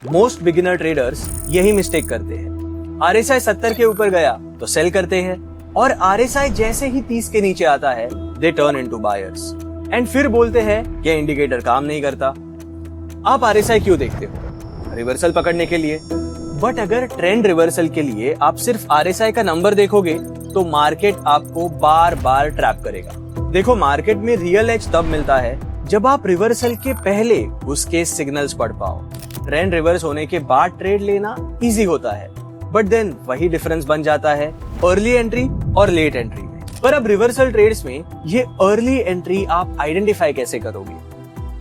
Most beginner traders यही mistake करते हैं। RSI 70 के ऊपर गया तो सेल करते हैं और RSI जैसे ही 30 के नीचे आता है they turn into buyers and फिर बोलते हैं ये इंडिकेटर काम नहीं करता। आप RSI क्यों देखते हो? रिवर्सल पकड़ने के लिए। बट अगर ट्रेंड रिवर्सल के लिए आप सिर्फ RSI का नंबर देखोगे तो मार्केट आपको बार बार ट्रैप करेगा। देखो, मार्केट में रियल एज तब मिलता है जब आप रिवर्सल के पहले उसके सिग्नल्स पढ़ पाओ। ट्रेंड रिवर्स होने के बाद ट्रेड लेना इजी होता है, बट देन वही डिफरेंस बन जाता है अर्ली एंट्री और लेट एंट्री में। पर अब रिवर्सल ट्रेड्स में ये अर्ली एंट्री आप आइडेंटिफाई कैसे करोगे?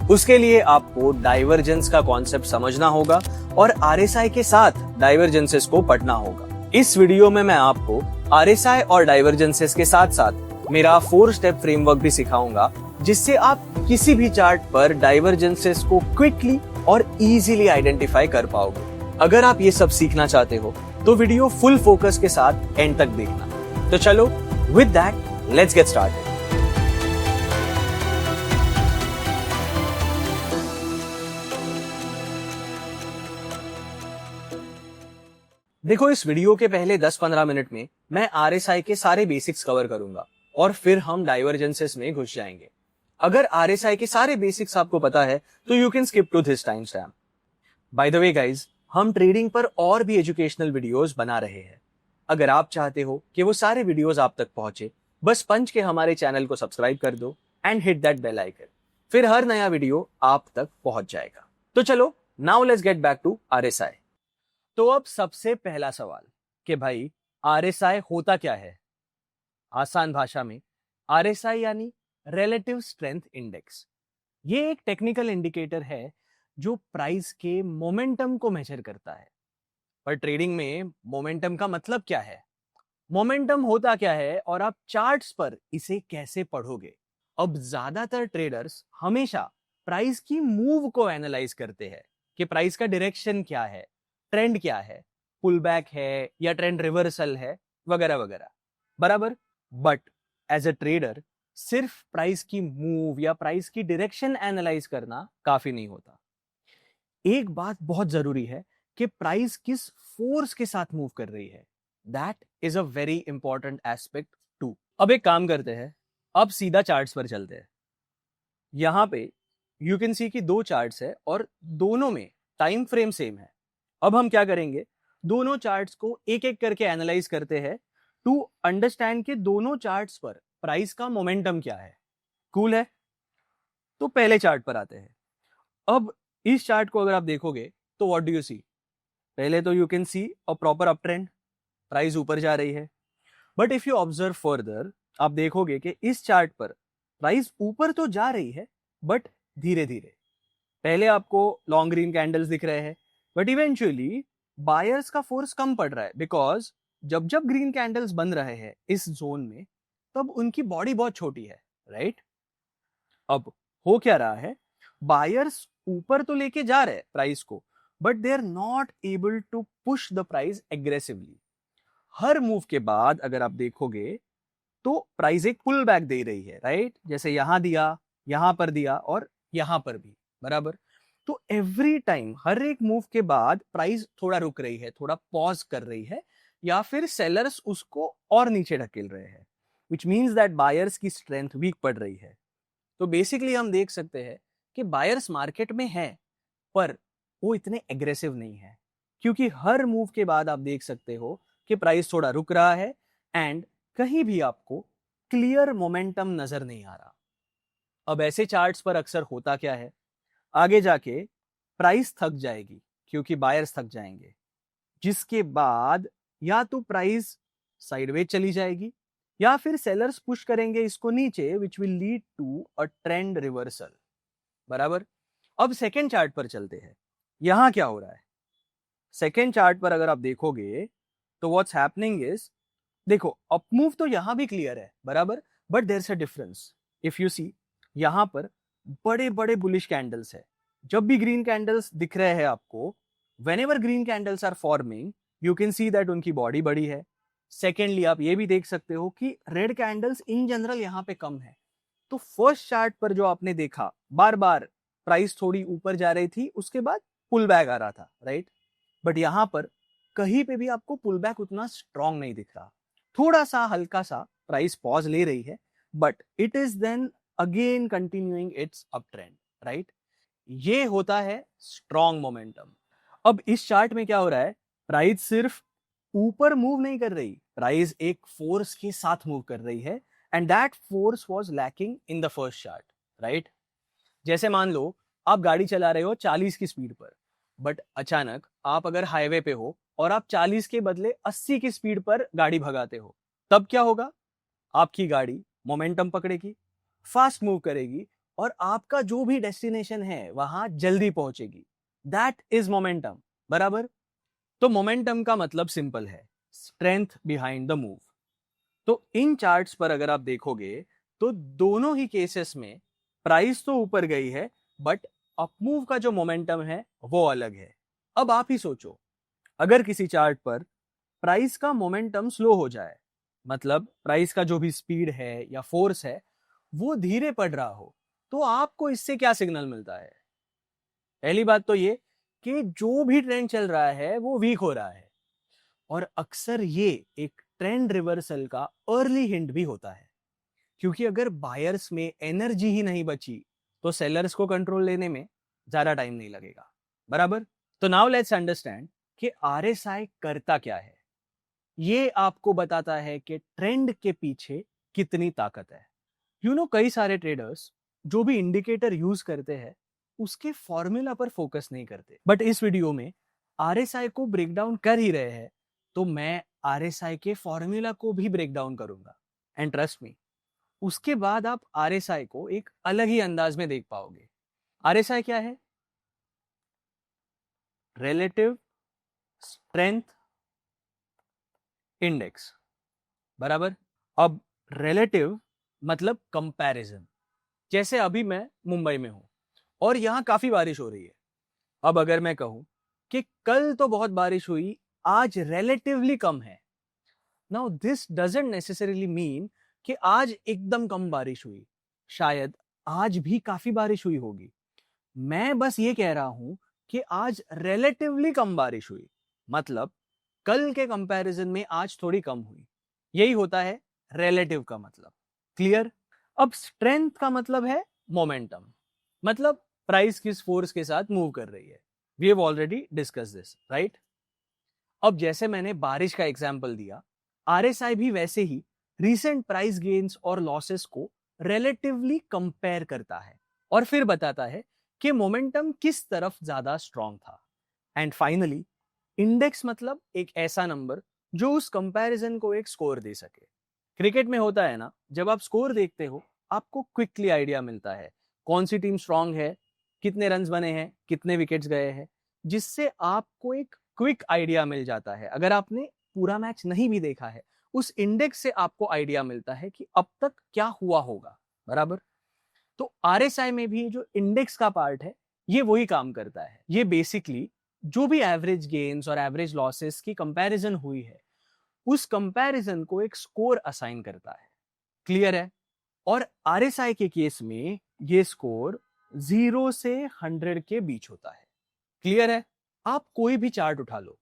उसके लिए आपको डाइवर्जेंस का कॉन्सेप्ट समझना होगा और RSI के साथ डाइवर्जेंसेस को पढ़ना होगा। इस वीडियो में मैं आपको RSI और डाइवर्जेंसेस के साथ साथ मेरा 4 स्टेप फ्रेमवर्क भी सिखाऊंगा, जिससे आप किसी भी चार्ट पर डाइवर्जेंसेस को क्विकली और इजीली आइडेंटिफाई कर पाओगे। अगर आप ये सब सीखना चाहते हो तो वीडियो फुल फोकस के साथ एंड तक देखना। तो चलो, with that let's get started. देखो, इस वीडियो के पहले 10-15 मिनट में मैं RSI के सारे बेसिक्स कवर करूंगा और फिर हम डाइवर्जेंसेस में घुस जाएंगे। अगर RSI के सारे बेसिक्स आपको पता है तो you can skip to this time stamp. By the way guys, हम ट्रेडिंग पर और भी एजुकेशनल वीडियोस बना रहे हैं। अगर आप चाहते हो कि वो सारे वीडियोस आप तक पहुंचे, बस पंच के हमारे चैनल को सब्सक्राइब कर दो and hit that bell icon. फिर हर नया वीडियो आप तक पहुंच जाएगा। तो चलो, now let's get back to RSI। तो अब सबसे पहला सवाल कि भाई RSI होता क्या है? आसान भाषा में RSI यानी रिलेटिव स्ट्रेंथ इंडेक्स। ये एक टेक्निकल इंडिकेटर है जो प्राइस के मोमेंटम को मेजर करता है। पर ट्रेडिंग में मोमेंटम का मतलब क्या है? मोमेंटम होता क्या है और आप चार्ट्स पर इसे कैसे पढ़ोगे? अब ज्यादातर ट्रेडर्स हमेशा प्राइस की मूव को एनालाइज करते हैं कि प्राइस का डायरेक्शन क्या है, ट्रेंड क्या है, पुल बैक है या ट्रेंड रिवर्सल है, वगैरह वगैरह, बराबर। बट एज अ ट्रेडर सिर्फ प्राइस की मूव या प्राइस की डायरेक्शन एनालाइज करना काफी नहीं होता। एक बात बहुत जरूरी है कि प्राइस किस फोर्स के साथ मूव कर रही है। That is a very important aspect too. अब एक काम करते हैं, अब सीधा चार्ट्स पर चलते हैं। यहां पे यू कैन सी कि 2 चार्ट्स है और दोनों में टाइम फ्रेम सेम है। अब हम क्या करेंगे, दोनों चार्ट्स को एक एक करके एनालाइज करते हैं टू अंडरस्टैंड कि दोनों चार्ट्स पर प्राइस का मोमेंटम क्या है। कूल है? तो पहले चार्ट पर आते हैं। अब इस चार्ट को अगर आप देखोगे तो व्हाट डू यू सी? पहले तो you can C a proper up trend, price ऊपर जा रही है। But if you observe further, आप देखोगे कि इस चार्ट पर प्राइस ऊपर तो जा रही है बट धीरे धीरे। पहले आपको लॉन्ग ग्रीन कैंडल्स दिख रहे हैं, बट इवेंचुअली बायर्स का फोर्स कम पड़ रहा है, बिकॉज जब जब ग्रीन कैंडल्स बन रहे हैं इस जोन में तब उनकी बॉडी बहुत छोटी है, राइट? अब हो क्या रहा है, बायर्स ऊपर तो लेके जा रहे हैं प्राइस को, but they are not able to push the price aggressively. हर मूव के बाद अगर आप देखोगे तो प्राइस एक पुल बैक दे रही है, राइट? जैसे यहां दिया, यहां पर दिया और यहां पर भी, बराबर। तो एवरी टाइम हर एक मूव के बाद प्राइस थोड़ा रुक रही है, थोड़ा पॉज कर रही है, या फिर सेलर्स उसको और नीचे ढकेल रहे हैं, विच मीन्स दैट बायर्स की स्ट्रेंथ वीक पड़ रही है। तो बेसिकली हम देख सकते हैं कि बायर्स मार्केट में है पर वो इतने एग्रेसिव नहीं है, क्योंकि हर मूव के बाद आप देख सकते हो कि प्राइस थोड़ा रुक रहा है एंड कहीं भी आपको क्लियर मोमेंटम नजर नहीं आ रहा। अब ऐसे चार्ट्स पर अक्सर होता क्या है, आगे जाके प्राइस थक जाएगी क्योंकि बायर्स थक जाएंगे, जिसके बाद या तो प्राइस साइडवेज चली जाएगी या फिर सेलर्स पुश करेंगे इसको नीचे, which will lead to a trend reversal, बराबर। अब सेकेंड चार्ट पर चलते हैं। यहां क्या हो रहा है? सेकेंड चार्ट पर अगर आप देखोगे तो व्हाट्स हैपनिंग इज, देखो अप मूव तो यहां भी क्लियर है, बराबर, but there is a difference. If you see, यहां पर बड़े बड़े बुलिश कैंडल्स है। जब भी ग्रीन कैंडल्स दिख रहे हैं आपको, whenever green candles are forming, you can see that उनकी बॉडी बड़ी है। सेकेंडली आप ये भी देख सकते हो कि रेड कैंडल्स इन जनरल यहां पे कम है। तो फर्स्ट चार्ट पर जो आपने देखा बार बार प्राइस थोड़ी ऊपर जा रही थी, उसके बाद पुल बैक आ रहा था, राइट? बट यहां पर कहीं पे भी आपको पुल बैक उतना स्ट्रांग नहीं दिख रहा, थोड़ा सा हल्का सा प्राइस पॉज ले रही है, but it is then again continuing its up trend, right? ये होता है स्ट्रॉन्ग मोमेंटम। अब इस चार्ट में क्या हो रहा है, प्राइस सिर्फ ऊपर मूव नहीं कर रही, प्राइस एक फोर्स के साथ मूव कर रही है, and that force was lacking in the first chart, right? जैसे मान लो आप गाड़ी चला रहे हो 40 की स्पीड पर, बट अचानक आप अगर हाईवे पे हो और आप 40 के बदले 80 की स्पीड पर गाड़ी भगाते हो, तब क्या होगा? आपकी गाड़ी मोमेंटम पकड़ेगी, फास्ट मूव करेगी, और आपका जो भी डेस्टिनेशन है वहां जल्दी पहुंचेगी। दैट इज मोमेंटम, बराबर? तो मोमेंटम का मतलब सिंपल है, स्ट्रेंथ बिहाइंड द मूव। तो इन चार्ट्स पर अगर आप देखोगे तो दोनों ही केसेस में प्राइस तो ऊपर गई है, बट अपमूव का जो मोमेंटम है वो अलग है। अब आप ही सोचो, अगर किसी चार्ट पर प्राइस का मोमेंटम स्लो हो जाए, मतलब प्राइस का जो भी स्पीड है या फोर्स है वो धीरे पड़ रहा हो, तो आपको इससे क्या सिग्नल मिलता है? पहली बात तो ये कि जो भी ट्रेंड चल रहा है वो वीक हो रहा है, और अक्सर ये एक ट्रेंड रिवर्सल का अर्ली हिंट भी होता है, क्योंकि अगर बायर्स में एनर्जी ही नहीं बची तो सेलर्स को कंट्रोल लेने में ज्यादा टाइम नहीं लगेगा, बराबर? तो नाउ लेट्स अंडरस्टैंड कि आरएसआई करता क्या है। ये आपको बताता है कि ट्रेंड के पीछे कितनी ताकत है। कई सारे ट्रेडर्स जो भी इंडिकेटर यूज करते हैं उसके फॉर्मूला पर फोकस नहीं करते, बट इस वीडियो में आरएसआई को ब्रेक डाउन कर ही रहे हैं, तो मैं आरएसआई के फॉर्मूला को भी ब्रेक डाउन करूंगा, एंड ट्रस्ट मी, उसके बाद आप आरएसआई को एक अलग ही अंदाज में देख पाओगे। आरएसआई क्या है? रिलेटिव स्ट्रेंथ इंडेक्स, बराबर? अब रिलेटिव मतलब कंपैरिजन। जैसे अभी मैं मुंबई में हूं और यहां काफी बारिश हो रही है। अब अगर मैं कहूं कि कल तो बहुत बारिश हुई, आज रिलेटिवली कम है, now this doesn't necessarily mean कि आज एकदम कम बारिश हुई, शायद आज भी काफी बारिश हुई होगी। मैं बस ये कह रहा हूं कि आज रिलेटिवली कम बारिश हुई, मतलब कल के कंपैरिजन में आज थोड़ी कम हुई। यही होता है रिलेटिव का मतलब। क्लियर? अब स्ट्रेंथ का मतलब है मोमेंटम, मतलब प्राइस किस फोर्स के साथ मूव कर रही है। We have already discuss this, right? अब जैसे मैंने बारिश का एग्जांपल दिया, आरएसआई भी वैसे ही रीसेंट प्राइस गेन्स और लॉसेस को रिलेटिवली कंपेयर करता है और फिर बताता है कि मोमेंटम किस तरफ ज्यादा स्ट्रांग था। एंड फाइनली इंडेक्स मतलब एक ऐसा नंबर जो उस कंपैरिजन को एक स्कोर दे सके। क्रिकेट में होता है ना, जब आप स्कोर देखते हो आपको क्विकली आइडिया मिलता है कौन सी टीम स्ट्रांग है, कितने रन्स बने हैं, कितने विकेट्स गए हैं, जिससे आपको एक क्विक आइडिया मिल जाता है। अगर आपने पूरा मैच नहीं भी देखा है, उस इंडेक्स से आपको आइडिया मिलता है कि अब तक क्या हुआ होगा, बराबर? तो आरएसआई में भी जो इंडेक्स का पार्ट है ये वही काम करता है। ये बेसिकली जो भी एवरेज गेन्स और एवरेज लॉसेस की कंपैरिजन हुई है उस कंपैरिजन को एक स्कोर असाइन करता है। क्लियर है? और आरएसआई के केस में ये स्कोर 0 से 100 के बीच होता है। क्लियर है? आप कोई भी चार्ट उठा लो,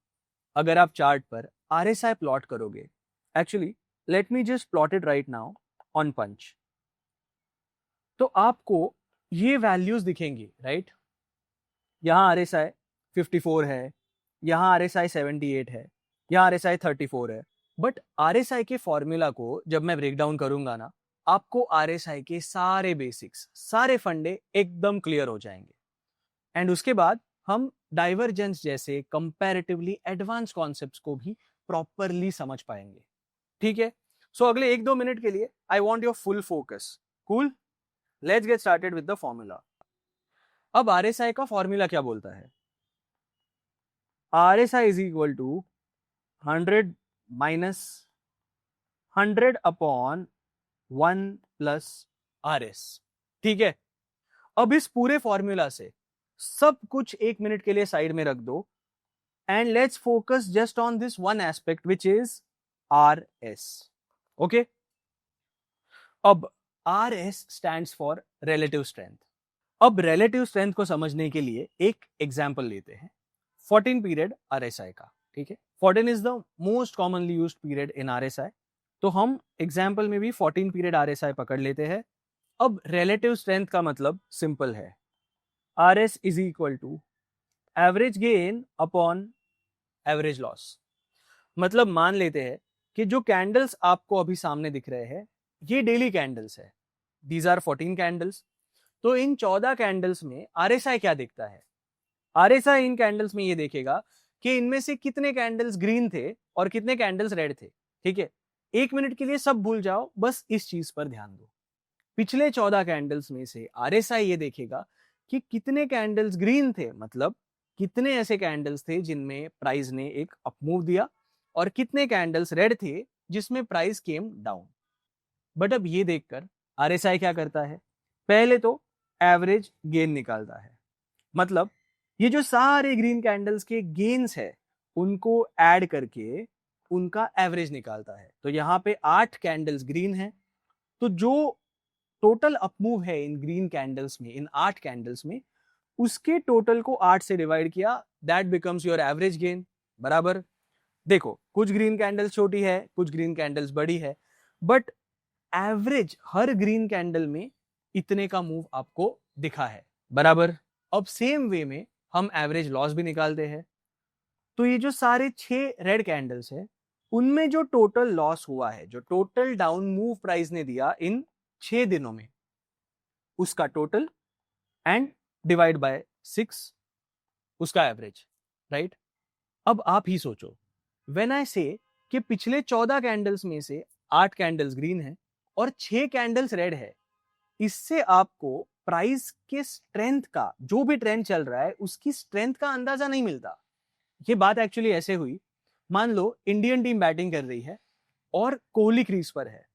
अगर आप चार्ट पर आरएसआई प्लॉट करोगे, actually let me just plot it right now on punch, तो आपको ये वैल्यूज दिखेंगी, राइट? यहां आरएसआई 54 है, यहां आरएसआई 78 है, यहां आरएसआई 34 है। बट आरएसआई के फॉर्मूला को जब मैं ब्रेक डाउन करूंगा ना, आपको आरएसआई के सारे बेसिक्स, सारे फंडे एकदम क्लियर हो जाएंगे, एंड उसके बाद हम डाइवर्जेंस जैसे कंपैरेटिवली एडवांस कॉन्सेप्ट्स को भी प्रॉपरली समझ पाएंगे। ठीक है? सो अगले 1-2 मिनट के लिए I want your full focus. Cool? Let's get started with the formula. अब आरएसआई का फॉर्मूला क्या बोलता है? RSI is equal to 100 minus 100 upon 1 plus RS. ठीक है? अब इस पूरे फॉर्मूला से सब कुछ 1 मिनट के लिए साइड में रख दो, and let's focus just on this one aspect which is RS. Okay? अब RS stands for relative strength. अब रिलेटिव स्ट्रेंथ को समझने के लिए एक एग्जांपल लेते हैं 14 पीरियड आरएसआई का। ठीक है, 14 is the most commonly used period in RSI. तो हम एग्जांपल में भी 14 पीरियड आरएसआई पकड़ लेते हैं। अब रिलेटिव स्ट्रेंथ का मतलब सिंपल है, RS is equal to average gain upon average loss. मतलब मान लेते हैं कि जो कैंडल्स आपको अभी सामने दिख रहे हैं ये डेली कैंडल्स है, दीज आर 14 कैंडल्स। तो इन 14 कैंडल्स में आरएसआई क्या देखता है? आरएसआई इन कैंडल्स में ये देखेगा कि इनमें से कितने कैंडल्स ग्रीन थे और कितने कैंडल्स रेड थे। ठीक है, एक मिनट के लिए सब भूल जाओ, बस इस चीज पर ध्यान दो। पिछले 14 कैंडल्स में से आरएसआई ये देखेगा कि कितने कैंडल्स ग्रीन थे, मतलब कितने ऐसे कैंडल्स थे जिनमें प्राइस ने एक अपमूव दिया, और कितने कैंडल्स रेड थे जिसमें प्राइस केम डाउन। बट अब ये देखकर आरएसआई क्या करता है, पहले तो एवरेज गेन निकालता है। मतलब ये जो सारे ग्रीन कैंडल्स के गेन्स है उनको ऐड करके उनका एवरेज निकालता है। तो यहाँ पे 8 कैंडल्स ग्रीन है, तो जो टोटल अपमूव है इन ग्रीन कैंडल्स में, इन 8 कैंडल्स में, उसके टोटल को 8 से डिवाइड किया, that becomes your average gain. बराबर। देखो, कुछ ग्रीन कैंडल्स छोटी है, कुछ ग्रीन कैंडल्स बड़ी है, but average her green candle में इतने का मूव आपको दिखा है। बराबर। अब सेम वे में हम एवरेज लॉस भी निकालते हैं। तो ये जो सारे 6 रेड कैंडल्स है उनमें जो टोटल लॉस हुआ है, जो टोटल डाउन मूव प्राइस ने दिया इन 6 दिनों में, उसका टोटल एंड डिवाइड बाय 6 उसका एवरेज। राइट। अब आप ही सोचो, व्हेन आई से कि पिछले 14 कैंडल्स में से 8 कैंडल्स ग्रीन है और 6 कैंडल्स रेड है, इससे आपको प्राइस के स्ट्रेंथ का, जो भी ट्रेंड चल रहा है उसकी स्ट्रेंथ का अंदाजा नहीं मिलता। ये बात एक्चुअली ऐसे हुई, मान लो इंडियन टीम बैटिंग कर रही है और कोहली क्रीज पर है।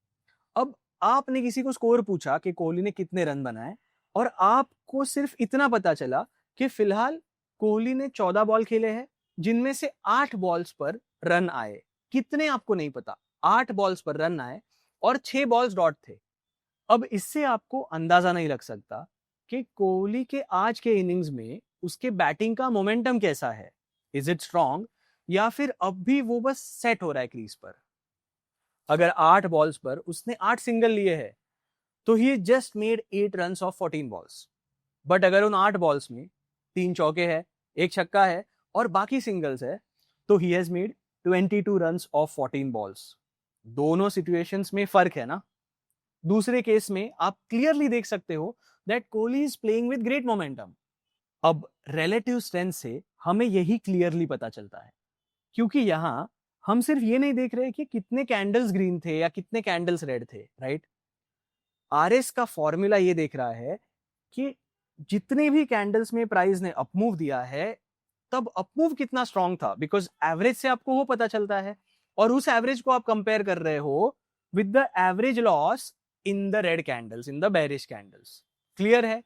अब आपने किसी को स्कोर पूछा कि कोहली ने कितने रन बनाए, और आपको सिर्फ इतना पता चला कि फिलहाल कोहली ने 14 बॉल खेले हैं जिनमें से 8 बॉल्स पर रन आए। कितने आपको नहीं पता, 8 बॉल्स पर रन आए और 6 बॉल्स डॉट थे। अब इससे आपको अंदाजा नहीं लग सकता कि कोहली के आज के इनिंग्स में उसके बैटिंग का मोमेंटम कैसा है, इज इट स्ट्रॉन्ग, या फिर अब भी वो बस सेट हो रहा है क्रीज पर। अगर 8 बॉल्स पर उसने 8 सिंगल लिए हैं तो he just made 8 run of 14 balls. But अगर उन 8 बॉल्स में 3 चौके हैं, 1 छक्का है और बाकी सिंगल्स है, तो he has made 22 run of 14 balls. दोनों सिचुएशंस में फर्क है ना। दूसरे केस में आप क्लियरली देख सकते हो that Kohli is playing with great momentum. अब रिलेटिव स्ट्रेंथ से हमें यही क्लियरली पता चलता है, क्योंकि यहां हम सिर्फ ये नहीं देख रहे कि कितने कैंडल्स ग्रीन थे या कितने कैंडल्स रेड थे। राइट। आरएस का फॉर्मूला ये देख रहा है कि जितने भी कैंडल्स में प्राइस ने अपमूव दिया है तब अपमूव कितना स्ट्रांग था, बिकॉज एवरेज से आपको वो पता चलता है, और उस एवरेज को आप कंपेयर कर रहे हो with the average loss in the red candles, in the bearish candles. Clear है।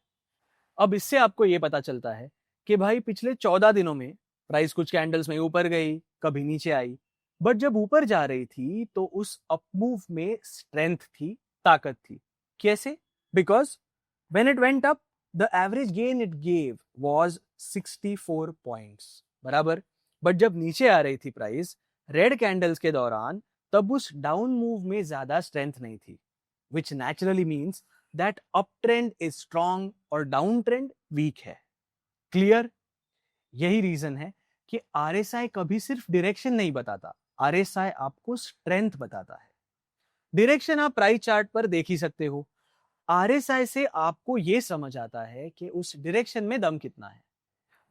अब इससे आपको ये पता चलता है कि भाई पिछले 14 दिनों में प्राइस कुछ कैंडल्स में ऊपर गई, कभी नीचे आई, बट जब ऊपर जा रही थी तो उस अपमूव में स्ट्रेंथ थी, ताकत थी। कैसे? Because when it went up the average gain it gave was 64 points. बराबर। बट जब नीचे आ रही थी प्राइस रेड कैंडल्स के दौरान, तब उस डाउन मूव में ज्यादा स्ट्रेंथ नहीं थी, which naturally means that uptrend is strong और डाउन ट्रेंड वीक है। क्लियर। यही रीजन है कि आरएसआई कभी सिर्फ डायरेक्शन नहीं बताता, आरएसआई आपको स्ट्रेंथ बताता है। डायरेक्शन आप प्राइस चार्ट पर देख ही सकते हो, आरएसआई से आपको यह समझ आता है कि उस डायरेक्शन में दम कितना है।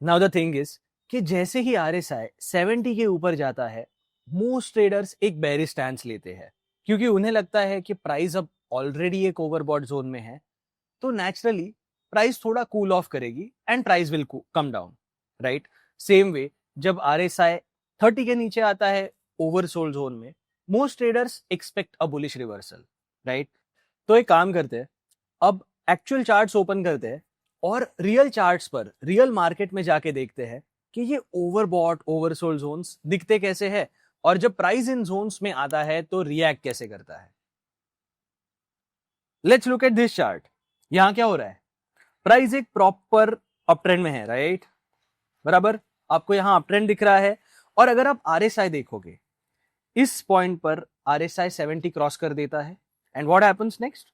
नाउ द थिंग इज कि जैसे ही आरएसआई 70 के ऊपर जाता है, मोस्ट ट्रेडर्स एक बेरिश स्टैंस लेते हैं, क्योंकि उन्हें लगता है कि प्राइस अब ऑलरेडी एक ओवरबॉट जोन में है, तो नेचुरली प्राइस थोड़ा कूल ऑफ करेगी and price will come down. Right. Same way जब आरएसआई 30 के नीचे आता है ओवरसोल्ड जोन में, most traders expect a bullish reversal. Right. तो एक काम करते हैं, अब एक्चुअल चार्ट्स ओपन करते हैं और रियल चार्ट्स पर, रियल मार्केट में जाके देखते हैं कि ये ओवरबॉट ओवरसोल्ड जोन्स दिखते कैसे हैं, और जब प्राइस इन जोन्स में आता है तो रिएक्ट कैसे करता है। Let's look at this chart. यहां क्या हो रहा है, प्राइस एक प्रॉपर अप ट्रेंड में है, राइट? बराबर, आपको यहां अप ट्रेंड दिख रहा है। और अगर आप आरएसआई देखोगे, इस पॉइंट पर आरएसआई 70 क्रॉस कर देता है, and what happens next?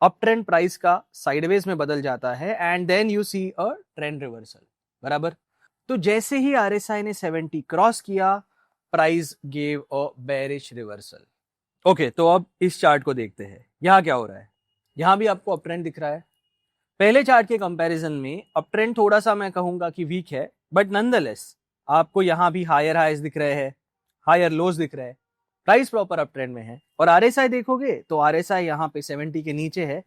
Up trend price का साइडवेज में बदल जाता है, and then you see a trend reversal. बराबर, तो जैसे ही आरएसआई ने 70 क्रॉस किया, price gave a bearish reversal. Okay, तो अब इस चार्ट को देखते हैं, यहां क्या हो रहा है। यहां भी आपको अप ट्रेंड दिख रहा है। पहले चार्ट के कंपैरिजन में अप ट्रेंड थोड़ा सा मैं कहूंगा कि वीक है, बट नॉनदलेस आपको यहां भी हायर हाइज दिख रहे हैं, हायर लोज दिख रहे हैं, प्राइस प्रॉपर अप ट्रेंड में है। और आरएसआई देखोगे तो आरएसआई यहां पे 70 के नीचे है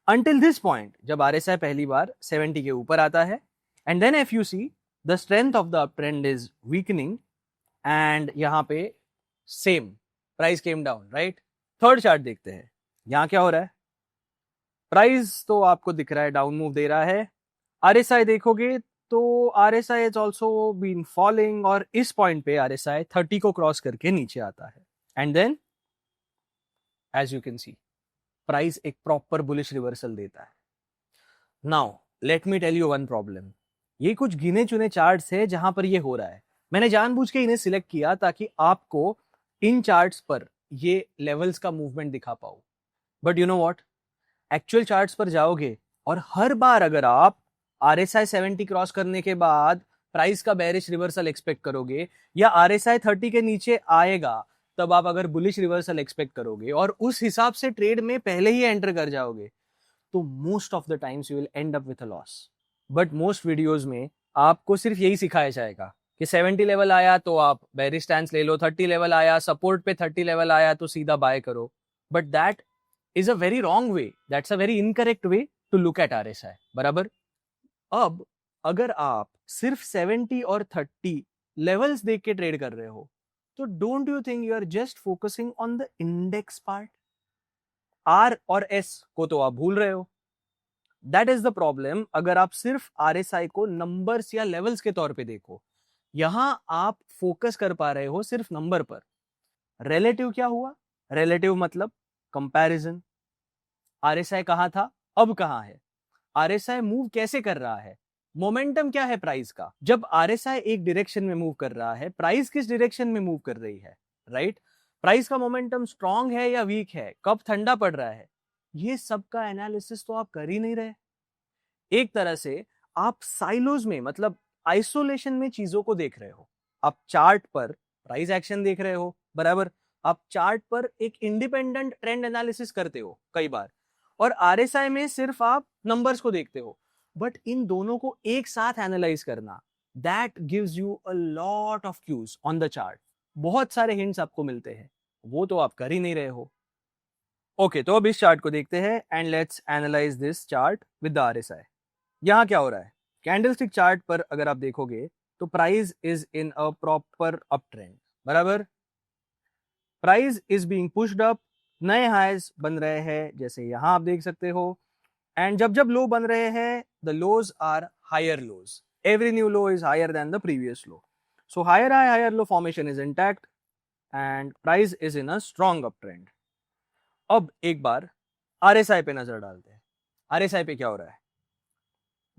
अंटिल दिस पॉइंट, जब आरएसआई पहली बार 70 के ऊपर आता है, and then if you see the strength of the up trend is weakening, and यहां पे same price came down, right? Third chart देखते हैं, यहां क्या हो रहा है। प्राइस तो आपको दिख रहा है डाउन मूव दे रहा है। आरएसआई देखोगे तो RSI is also been falling, और इस पॉइंट पे आरएसआई 30 को क्रॉस करके नीचे आता है, and then as you can see price एक प्रॉपर बुलिश रिवर्सल देता है। Now let me tell you one problem. ये कुछ गिने चुने चार्ट्स है जहां पर ये हो रहा है। मैंने जानबूझ के इन्हें सिलेक्ट किया ताकि आपको इन चार्ट्स पर ये लेवल्स का मूवमेंट दिखा पाऊं। But you know what, actual charts पर जाओगे और हर बार अगर आप आरएसआई 70 क्रॉस करने के बाद प्राइस का बेरिश रिवर्सल एक्सपेक्ट करोगे, या आरएसआई 30 के नीचे आएगा तब आप अगर बुलिश रिवर्सल एक्सपेक्ट करोगे और उस हिसाब से ट्रेड में पहले ही एंटर कर जाओगे, तो most of the times you will and up with a loss. But most videos में आपको सिर्फ यही सिखाया जाएगा कि 70 लेवल आया तो आप बेरिश स्टैंस ले लो, 30 लेवल आया, सपोर्ट पे 30 लेवल आया तो सीधा बाय करो। But that is a very wrong way, that's a very incorrect way to look at RSI। बराबर, अब अगर आप सिर्फ 70 और 30 लेवल्स देख के ट्रेड कर रहे हो, तो don't you think you are just focusing on the index part? R और एस को तो आप भूल रहे हो। That is the problem. अगर आप सिर्फ आरएसआई को नंबर्स या लेवल्स के तौर पे देखो, यहां आप फोकस कर पा रहे हो सिर्फ नंबर पर। रिलेटिव क्या हुआ? रिलेटिव मतलब कंपैरिजन। आरएसआई कहां था, अब कहां है? आरएसआई मूव कैसे कर रहा है? मोमेंटम क्या है प्राइस का? जब आरएसआई एक डायरेक्शन में मूव कर रहा है, प्राइस किस डायरेक्शन में मूव कर रही है, राइट? प्राइस का मोमेंटम स्ट्रांग है या वीक है, कब ठंडा पड़ रहा है, ये सब का एनालिसिस तो आप कर ही नहीं रहे। एक तरह से आप साइलोज में, मतलब आइसोलेशन में चीजों को देख रहे हो। आप चार्ट पर प्राइस एक्शन देख रहे हो, बराबर, आप चार्ट पर एक इंडिपेंडेंट ट्रेंड एनालिसिस करते हो कई बार, और आरएसआई में सिर्फ आप नंबर्स को देखते हो। बट इन दोनों को एक साथ एनालाइज करना, that gives you a lot of cues on the chart. बहुत सारे हिंट्स आपको मिलते हैं, वो तो आप कर ही नहीं रहे हो। ओके, तो अब इस चार्ट को देखते हैं, and let's analyse this chart with the RSI. यहां क्या हो रहा है? कैंडलस्टिक चार्ट पर अगर आप देखोगे तो price is in a proper up trend, बराबर। Price is being pushed up, नए हाईज बन रहे हैं जैसे यहां आप देख सकते हो, एंड जब जब लो बन रहे हैं the lows are higher lows, every new low is higher than the previous low, so higher high higher low formation is intact and price is in a strong up trend. अब एक बार RSI पे नजर डालते हैं। RSI पे क्या हो रहा है?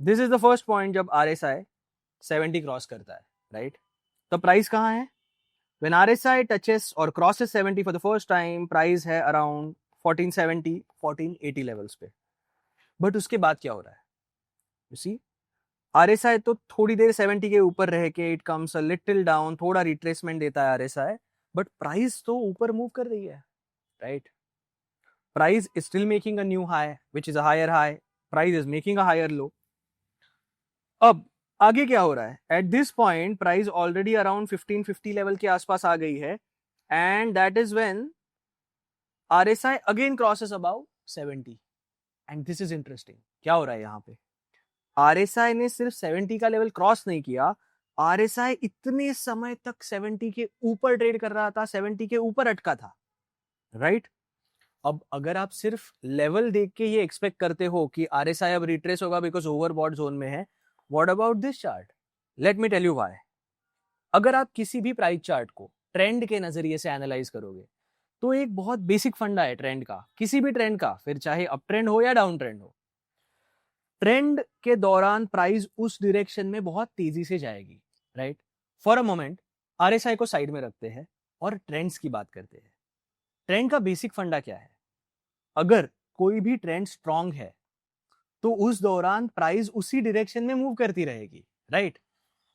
This is the first point जब आरएसआई 70 क्रॉस करता है, राइट? तो प्राइस कहां है? When RSI touches or crosses 70 for the first time, price है around 1470, 1480 levels पे। बट उसके बाद क्या हो रहा है? You see, RSI तो थोड़ी देर 70 के ऊपर रह के it comes a little down, थोड़ा रिट्रेसमेंट देता है RSI, बट प्राइस तो ऊपर मूव कर रही है, right? Price is still making a new high, which is a higher high. Price is making a higher low. अब आगे क्या हो रहा है? Eight this point price already around 1550 level के आसपास आ गई है, and that is when RSI again crosses about 70। And this is interesting. क्या हो रहा है यहाँ पे? आरएसआई ने सिर्फ 70 का लेवल क्रॉस नहीं किया, आरएसआई इतने समय तक 70 के ऊपर ट्रेड कर रहा था, 70 के ऊपर अटका था, राइट? अब अगर आप सिर्फ लेवल देख के ये एक्सपेक्ट करते हो कि आरएसआई अब रिट्रेस होगा बिकॉज ओवरबॉट जोन में है, what about this chart? Let me tell you why. अगर आप किसी भी प्राइस चार्ट को ट्रेंड के नजरिए से एनालाइज करोगे, तो एक बहुत बेसिक फंडा है ट्रेंड का, किसी भी ट्रेंड का, फिर चाहे अप ट्रेंड हो या डाउन ट्रेंड हो। ट्रेंड के दौरान प्राइस उस डायरेक्शन में बहुत तेजी से जाएगी, right? For a moment RSI को साइड में रखते हैं और ट्रेंड्स की बात करते हैं। ट्रेंड का बेसिक फंडा क्या है? अगर कोई भी ट्रेंड स्ट्रांग है तो उस दौरान प्राइस उसी डायरेक्शन में मूव करती रहेगी, राइट?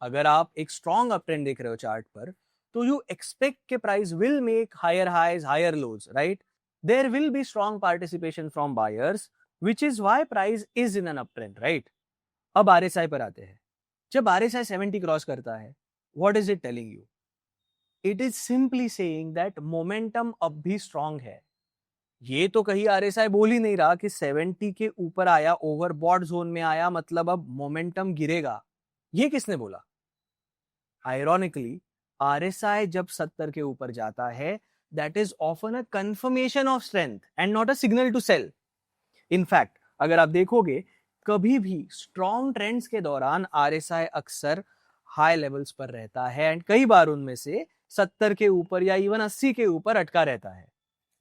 अगर आप एक स्ट्रांग अप ट्रेंड देख रहे हो चार्ट पर, तो यू एक्सपेक्ट के price will make higher highs higher lows, right? There will be strong participation from buyers, which is why price is in an up trend, right? अब RSI पर आते हैं। जब आरएसआई 70 क्रॉस करता है, what is it telling you? It is simply saying that momentum अब भी strong है। ये तो कहीं आरएसआई बोल ही नहीं रहा कि 70 के ऊपर आया, ओवरबॉट जोन में आया, मतलब अब मोमेंटम गिरेगा। ये किसने बोला? आयरॉनिकली आरएसआई जब 70 के ऊपर जाता है, that is often a confirmation of strength and not a signal to sell. In fact अगर आप देखोगे, कभी भी स्ट्रॉन्ग ट्रेंड्स के दौरान आरएसआई अक्सर हाई लेवल्स पर रहता है एंड कई बार उनमें से 70 के ऊपर या इवन 80 के ऊपर अटका रहता है,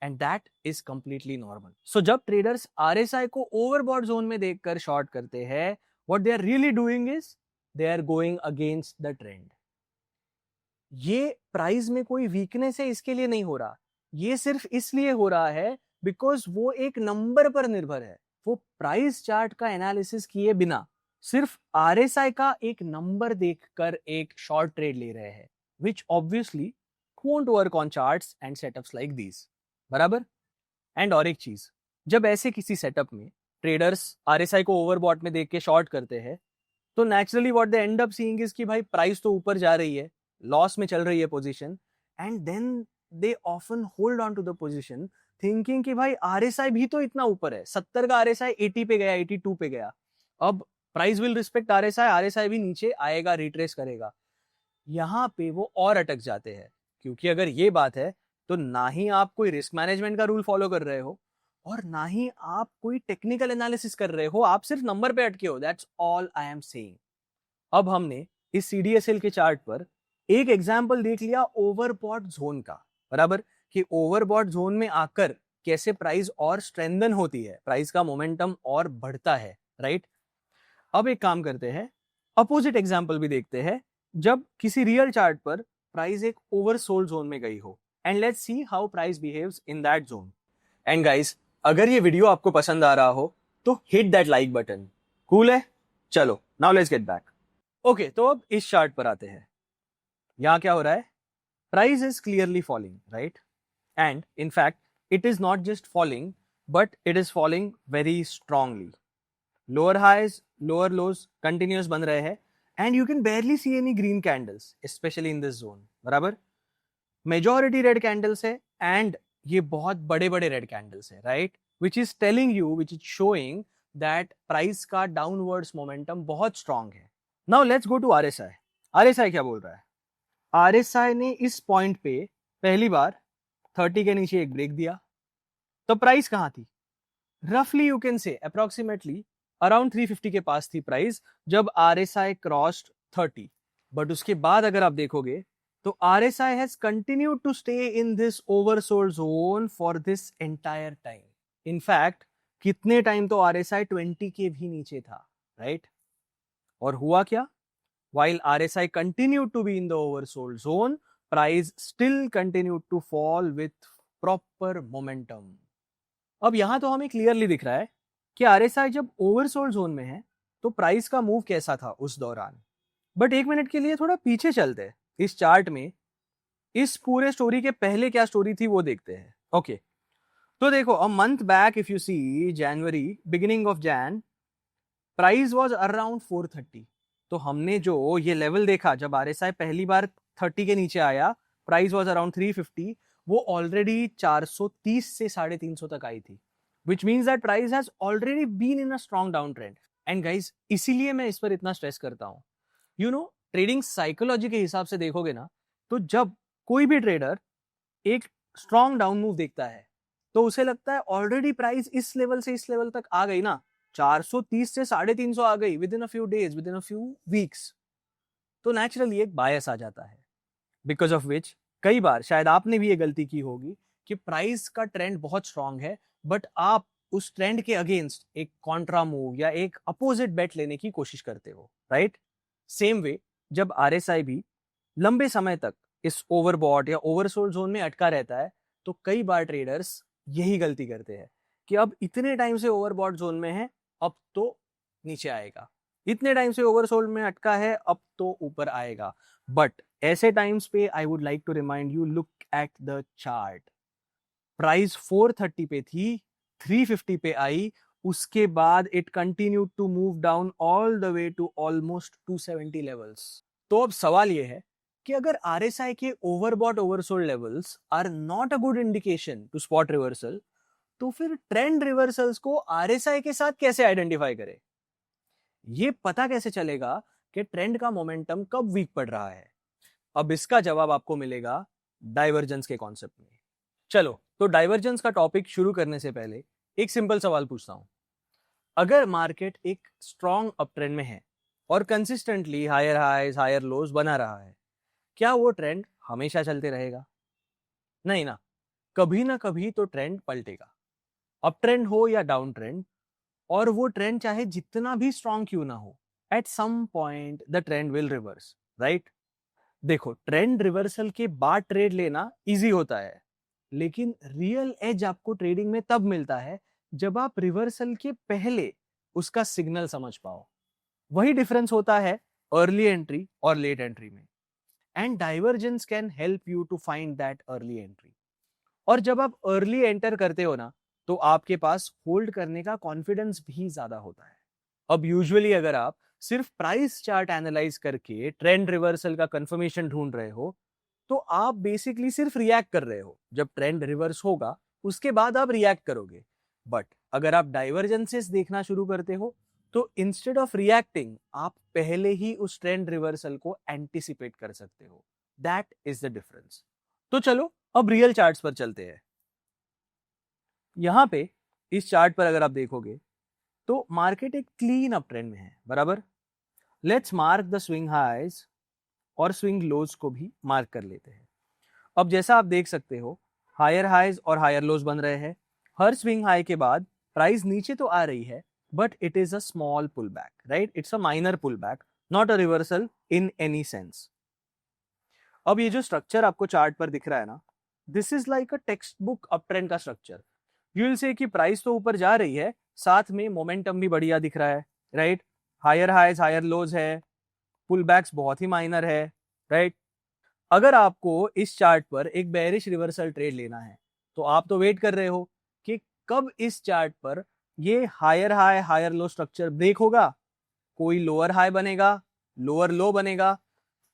and that is completely normal. So जब ट्रेडर्स आरएसआई को ओवरबॉट जोन में देखकर शॉर्ट करते हैं, what they are really doing is they are going against the trend. ये प्राइस में कोई वीकनेस है इसके लिए नहीं हो रहा, ये सिर्फ इसलिए हो रहा है बिकॉज वो एक नंबर पर निर्भर है। वो प्राइस चार्ट का एनालिसिस किए बिना सिर्फ आरएसआई का एक नंबर देखकर एक शॉर्ट ट्रेड ले रहे हैं, which obviously won't work on charts and setups like these, बराबर? एंड और एक चीज, जब ऐसे किसी सेटअप में ट्रेडर्स आरएसआई को ओवरबॉट में देख के शॉर्ट करते हैं, तो naturally what they and up seeing is कि भाई प्राइस तो ऊपर जा रही है, लॉस में चल रही है position, and then they often hold on to the position thinking कि भाई आरएसआई भी तो इतना ऊपर है, 70 का आरएसआई 80 पे गया, 82 पे गया, अब price will respect RSI, RSI भी नीचे आएगा, रिट्रेस करेगा। यहां पे वो और अटक जाते हैं, क्योंकि अगर ये बात है तो ना ही आप कोई रिस्क मैनेजमेंट का रूल फॉलो कर रहे हो और ना ही आप कोई टेक्निकल एनालिसिस कर रहे हो, आप सिर्फ नंबर पे अटके हो। That's all I am saying. अब हमने इस सीडीएसएल के चार्ट पर एक एग्जांपल देख लिया ओवरबॉट जोन का, बराबर, कि ओवरबॉट जोन में आकर कैसे प्राइस और स्ट्रेंथन होती है, प्राइस का मोमेंटम और बढ़ता है, राइट? अब एक काम करते हैं, अपोजिट एग्जांपल भी देखते हैं, जब किसी रियल चार्ट पर प्राइस एक ओवरसोल्ड जोन में गई हो, and let's see how price behaves in that zone. And guys, अगर ये वीडियो आपको पसंद आ रहा हो तो hit that like button. Cool है? चलो now let's get back. Okay, तो अब इस चार्ट पर आते हैं। यहां क्या हो रहा है? Price is clearly falling, right? And in fact it is not just falling, but it is falling very strongly. Lower highs lower lows continuous बन रहे हैं, and you can barely see any green candles, especially in this zone, बराबर? Majority red candles है, and ये बहुत बड़े बड़े red candles है, right? Which is telling you, which is showing that price का डाउनवर्ड्स मोमेंटम बहुत स्ट्रांग है। Now let's go to RSI. RSI क्या बोल रहा है? आरएसआई ने इस पॉइंट पे पहली बार 30 के नीचे एक ब्रेक दिया, तो प्राइस कहां थी? रफली you can say approximately around 350 के पास थी प्राइस जब आरएसआई क्रॉस्ड 30। बट उसके बाद अगर आप देखोगे तो RSI has continued to stay in this oversold zone for this entire time. In fact कितने टाइम तो आरएसआई 20 के भी नीचे था, राइट? और हुआ क्या? While RSI continued to be in the oversold zone, price still continued to fall with proper momentum. अब यहां तो हमें क्लियरली दिख रहा है कि RSI जब ओवरसोल्ड जोन में है तो प्राइस का मूव कैसा था उस दौरान। बट एक मिनट के लिए थोड़ा पीछे चलते हैं, इस चार्ट में इस पूरे स्टोरी के पहले क्या स्टोरी थी वो देखते हैं। ओके, तो देखो, a month back if you see January, beginning of Jan, price was around 430। तो हमने जो ये लेवल देखा जब आरएसआई पहली बार 30 के नीचे आया, प्राइस वाज अराउंड 350, वो ऑलरेडी 430 से 350 तक आई थी, which means that price has already been in a strong downtrend. And guys, इसीलिए मैं इस पर इतना स्ट्रेस करता हूं। यू नो, ट्रेडिंग साइकोलॉजी के हिसाब से देखोगे ना, तो जब कोई भी ट्रेडर एक स्ट्रॉन्ग डाउन मूव देखता है तो उसे लगता है ऑलरेडी प्राइस इस लेवल से इस लेवल तक आ गई ना, 430 से 350 आ गई with in a few days, with in a few weeks, तो नेचुरली एक बायस आ जाता है, बिकॉज ऑफ विच कई बार शायद आपने भी ये गलती की होगी कि प्राइस का ट्रेंड बहुत स्ट्रांग है बट आप उस ट्रेंड के अगेंस्ट एक कॉन्ट्रा मूव या एक अपोजिट बेट लेने की कोशिश करते हो, राइट? सेम वे जब आरएसआई भी लंबे समय तक इस ओवरबॉट या ओवरसोल्ड जोन में अटका रहता है, तो कई बार ट्रेडर्स यही गलती करते हैं कि अब इतने टाइम से ओवरबॉट जोन में है, अब तो नीचे आएगा, इतने टाइम से ओवरसोल्ड में अटका है, अब तो ऊपर आएगा। बट ऐसे टाइम्स पे I would like to remind you, look at the chart. Price 430 पे थी, 350 पे आई, उसके बाद it continue to move down all the way to almost 270 levels. तो अब सवाल यह है कि अगर आरएसआई के overbought oversold levels are not a good indication to spot reversal, तो फिर ट्रेंड रिवर्सल्स को आरएसआई के साथ कैसे आइडेंटिफाई करें? ये पता कैसे चलेगा कि ट्रेंड का मोमेंटम कब वीक पड़ रहा है? अब इसका जवाब आपको मिलेगा डाइवर्जेंस के कॉन्सेप्ट में। चलो, तो डाइवर्जेंस का टॉपिक शुरू करने से पहले एक सिंपल सवाल पूछता हूं। अगर मार्केट एक स्ट्रॉन्ग अप ट्रेंड में है और consistently higher highs higher lows बना रहा है, क्या वो ट्रेंड हमेशा चलते रहेगा? नहीं ना, कभी ना कभी तो ट्रेंड पलटेगा, अप ट्रेंड हो या डाउन ट्रेंड। और वो ट्रेंड चाहे जितना भी स्ट्रॉन्ग क्यों ना हो, at some point the trend will reverse, right? देखो, ट्रेंड रिवर्सल के बाद ट्रेड लेना इजी होता है, लेकिन रियल एज आपको ट्रेडिंग में तब मिलता है जब आप रिवर्सल के पहले उसका सिग्नल समझ पाओ। वही डिफरेंस होता है अर्ली एंट्री और लेट एंट्री में। And divergence can help you to find that early entry. और जब आप अर्ली एंटर करते हो ना, तो आपके पास होल्ड करने का कॉन्फिडेंस भी ज्यादा होता है। अब यूजुअली अगर आप सिर्फ प्राइस चार्ट एनालाइज करके ट्रेंड रिवर्सल का कंफर्मेशन ढूंढ रहे हो, तो आप बेसिकली सिर्फ रिएक्ट कर रहे हो। जब ट्रेंड रिवर्स होगा उसके बाद आप रिएक्ट करोगे। बट अगर आप डाइवर्जेंसेस देखना शुरू करते हो, तो इंस्टेड ऑफ रिएक्टिंग आप पहले ही उस ट्रेंड रिवर्सल को एंटिसिपेट कर सकते हो। That is the difference. तो चलो अब रियल चार्ट्स पर चलते हैं। यहां पे इस चार्ट पर अगर आप देखोगे तो मार्केट एक क्लीन अप ट्रेंड में है, बराबर। Let's mark the swing highs और स्विंग लोज को भी मार्क कर लेते हैं। अब जैसा आप देख सकते हो, हायर हाइज और हायर लोज बन रहे हैं। हर स्विंग हाई के बाद प्राइस नीचे तो आ रही है, but it is a small pull back, right? It's a minor pull back, not a reversal in any sense. अब ये जो स्ट्रक्चर आपको चार्ट पर दिख रहा है ना, this is like a text book up trend का स्ट्रक्चर। यू विल से कि प्राइस तो ऊपर जा रही है, साथ में मोमेंटम भी बढ़िया दिख रहा है, राइट? हायर हाइज हायर लोज है, पुल बैक्स बहुत ही माइनर है, राइट? अगर आपको इस चार्ट पर एक बेरिश रिवर्सल ट्रेड लेना है, तो आप तो वेट कर रहे हो कि कब इस चार्ट पर ये higher high higher low structure break होगा, कोई लोअर हाई बनेगा, लोअर लो बनेगा,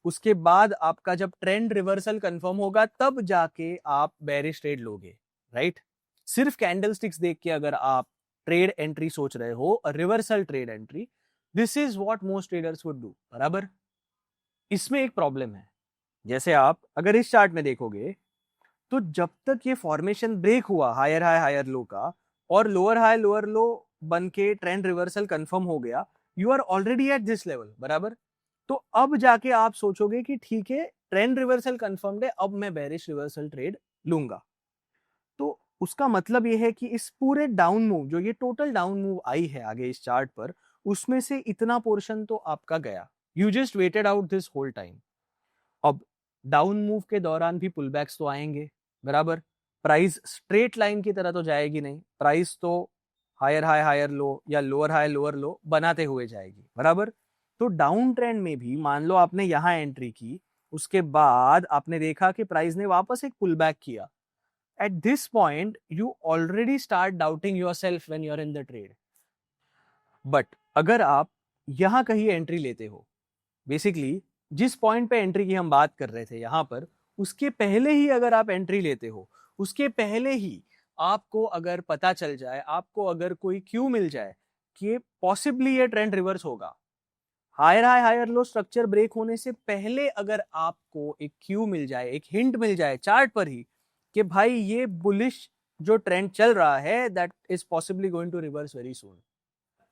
उसके बाद आपका जब ट्रेंड रिवर्सल कंफर्म होगा तब जाके आप बेरिश ट्रेड लोगे, राइट? सिर्फ कैंडलस्टिक्स देख के अगर आप ट्रेड एंट्री सोच रहे हो, reversal trade entry, this is what most traders would do, बराबर। इसमें एक प्रॉब्लम है। जैसे आप अगर इस चार्ट में देखोगे, तो जब तक ये फॉर्मेशन ब्रेक हुआ हायर हाई हायर लो का और लोअर हाई लोअर लो बन के ट्रेंड रिवर्सल कंफर्म हो गया, you are already at this level, बराबर। तो अब जाके आप सोचोगे कि ठीक है, ट्रेंड रिवर्सल कंफर्म्ड है, अब मैं बेरिश रिवर्सल ट्रेड लूंगा। तो उसका मतलब ये है कि इस पूरे डाउन मूव, जो ये टोटल डाउन मूव आई है आगे इस चार्ट पर, उसमें से इतना पोर्शन तो आपका गया। You just waited out this whole time. अब डाउन मूव के दौरान भी पुल बैक्स तो आएंगे, बराबर। प्राइस स्ट्रेट लाइन की तरह तो जाएगी नहीं, प्राइस तो हायर हाई हायर लो या लोअर हाई लोअर लो बनाते हुए जाएगी, बराबर। तो डाउन ट्रेंड में भी मान लो आपने यहां एंट्री की, उसके बाद आपने देखा कि प्राइस ने वापस एक पुल बैक किया। At this point you already start doubting yourself when you are in the trade. But अगर आप यहां कहीं एंट्री लेते हो, बेसिकली जिस पॉइंट पे एंट्री की हम बात कर रहे थे यहां पर, उसके पहले ही अगर आप एंट्री लेते हो, उसके पहले ही आपको अगर पता चल जाए, आपको अगर कोई क्यू मिल जाए कि पॉसिबली ये ट्रेंड रिवर्स होगा, higher high higher low structure break होने से पहले अगर आपको एक क्यू मिल जाए, एक हिंट मिल जाए चार्ट पर ही कि भाई ये बुलिश जो ट्रेंड चल रहा है that is possibly going to reverse very soon,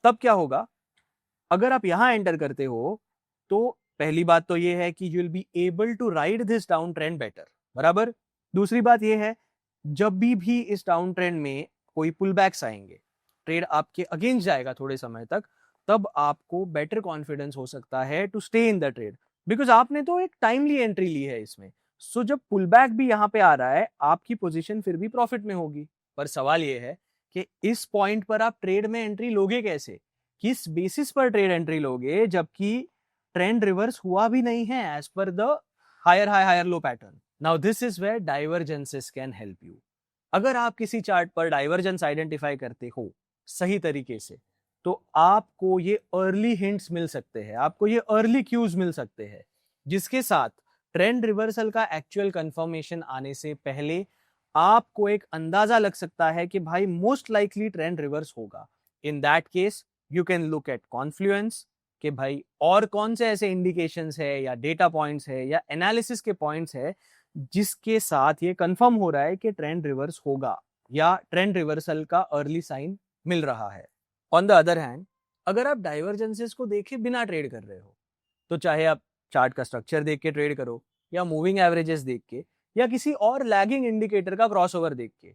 तब क्या होगा? अगर आप यहां एंटर करते हो, तो पहली बात तो ये है कि you will be able to ride this down trend better, बराबर। दूसरी बात ये है, जब भी इस डाउन ट्रेंड में कोई पुल बैक्स आएंगे, ट्रेड आपके अगेंस्ट जाएगा थोड़े समय तक, तब आपको बेटर कॉन्फिडेंस हो सकता है to stay in the trade, because आपने तो एक टाइमली एंट्री ली है इसमें। सो जब पुल बैक भी यहाँ पे आ रहा है, आपकी पोजीशन फिर भी प्रॉफिट में होगी। पर सवाल ये है कि इस पॉइंट पर आप ट्रेड में एंट्री लोगे कैसे, किस बेसिस पर ट्रेड एंट्री लोगे, जबकि ट्रेंड रिवर्स हुआ भी नहीं है as per the higher high higher low pattern. Now this is where divergences can help you. अगर आप किसी चार्ट पर डाइवर्जेंस आइडेंटिफाई करते हो सही तरीके से, तो आपको ये अर्ली हिंट्स मिल सकते हैं, आपको ये अर्ली क्यूज मिल सकते हैं, जिसके साथ ट्रेंड रिवर्सल का एक्चुअल कंफर्मेशन आने से पहले आपको एक अंदाजा लग सकता है कि भाई मोस्ट लाइकली ट्रेंड रिवर्स होगा। In that case you can look at Confluence कि भाई और कौन से ऐसे इंडिकेशंस है या डेटा पॉइंट्स है या एनालिसिस के पॉइंट्स है जिसके साथ ये कंफर्म हो रहा है कि ट्रेंड रिवर्स होगा या ट्रेंड रिवर्सल का अर्ली साइन मिल रहा है। ऑन द अदर हैंड, अगर आप डाइवर्जेंसेस को देखे बिना ट्रेड कर रहे हो, तो चाहे आप चार्ट का स्ट्रक्चर देख के ट्रेड करो या मूविंग एवरेजेस देख के या किसी और लैगिंग इंडिकेटर का क्रॉसओवर देख के,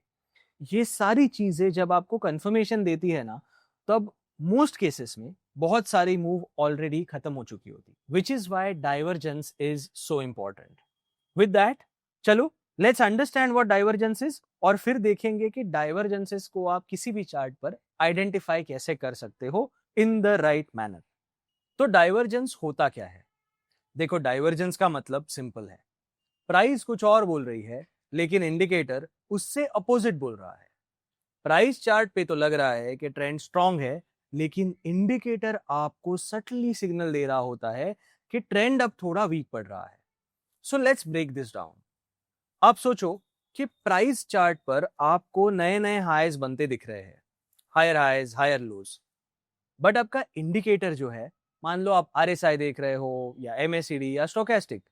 ये सारी चीजें जब आपको कंफर्मेशन देती है ना, तब मोस्ट केसेस में बहुत सारी मूव ऑलरेडी खत्म हो चुकी होती, which is why divergence is so important. With that, चलो let's understand what divergence is, और फिर देखेंगे कि डाइवर्जेंसेस को आप किसी भी चार्ट पर आइडेंटिफाई कैसे कर सकते हो इन द राइट मैनर। तो डाइवर्जेंस होता क्या है? देखो, डाइवर्जेंस का मतलब सिंपल है, प्राइस कुछ और बोल रही है लेकिन इंडिकेटर उससे अपोजिट बोल रहा है। प्राइस चार्ट पे तो लग रहा है कि ट्रेंड स्ट्रांग है, लेकिन इंडिकेटर आपको सटली सिग्नल दे रहा होता है कि ट्रेंड अब थोड़ा वीक पड़ रहा है। So let's break this down. आप सोचो कि प्राइस चार्ट पर आपको नए नए हाईज बनते दिख रहे हैं, higher highs higher lows, but आपका इंडिकेटर जो है, मान लो आप आरएसआई देख रहे हो या एमएसीडी या स्टोकेस्टिक,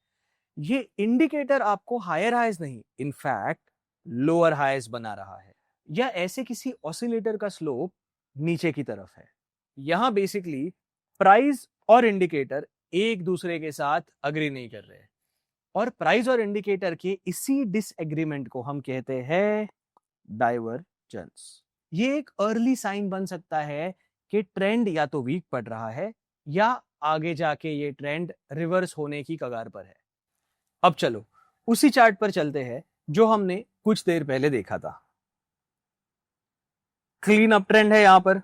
ये इंडिकेटर आपको हायर हाईज नहीं, इनफैक्ट लोअर हाईज बना रहा है, या ऐसे किसी ऑसिलेटर का स्लोप नीचे की तरफ है। यहां बेसिकली प्राइस और इंडिकेटर एक दूसरे के साथ अग्री नहीं कर रहे, और प्राइस और इंडिकेटर के इसी डिसएग्रीमेंट को हम कहते हैं डाइवर्जेंस। ये एक अर्ली साइन बन सकता है कि ट्रेंड या तो वीक पड़ रहा है या आगे जाके ये ट्रेंड रिवर्स होने की कगार पर है। अब चलो उसी चार्ट पर चलते हैं जो हमने कुछ देर पहले देखा था। क्लीन अप ट्रेंड है, यहां पर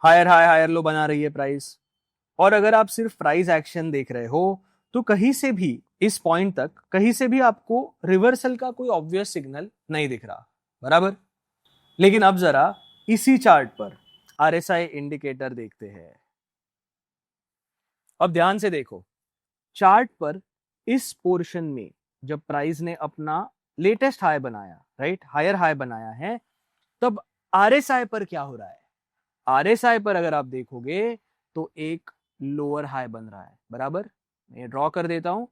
हायर हाई हायर लो बना रही है प्राइस, और अगर आप सिर्फ प्राइस एक्शन देख रहे हो तो कहीं से भी इस पॉइंट तक कहीं से भी आपको रिवर्सल का कोई ऑब्वियस सिग्नल नहीं दिख रहा, बराबर। लेकिन अब जरा इसी चार्ट पर आरएसआई इंडिकेटर देखते हैं। अब ध्यान से देखो, चार्ट पर इस पोर्शन में जब प्राइस ने अपना लेटेस्ट हाई बनाया, राइट, हायर हाई बनाया है, तब आरएसआई पर क्या हो रहा है? आरएसआई पर अगर आप देखोगे तो एक लोअर हाई बन रहा है, बराबर। मैं ड्रॉ कर देता हूं,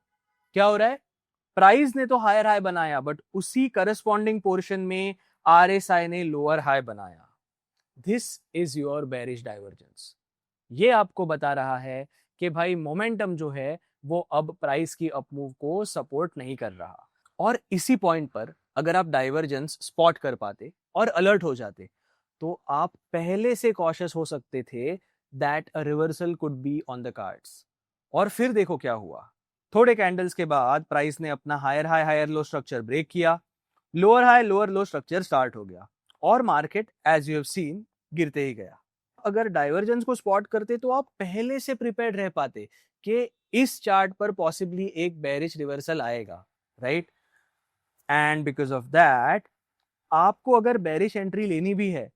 क्या हो रहा है? प्राइस ने तो हायर हाई बनाया, बट उसी करस्पॉन्डिंग पोर्शन में आरएसआई ने लोअर हाई बनाया। This is your bearish divergence. ये आपको बता रहा है कि भाई मोमेंटम जो है वो अब प्राइस की अपमूव को सपोर्ट नहीं कर रहा। और इसी पॉइंट पर अगर आप डाइवर्जेंस स्पॉट कर पाते और अलर्ट हो जाते, तो आप पहले से कॉशियस हो सकते थे that a reversal could be on the cards. और फिर देखो क्या हुआ, थोड़े कैंडल्स के बाद प्राइस ने अपना higher high higher low structure break किया, lower high lower low structure start हो गया, और market as you have seen गिरते ही गया। अगर डाइवर्जेंस को स्पॉट करते तो आप पहले से प्रिपेयर्ड रह पाते कि इस चार्ट पर पॉसिबली एक बेरिश रिवर्सल आएगा, right. And because of that, आपको अगर बेरिश एंट्री लेनी भी है,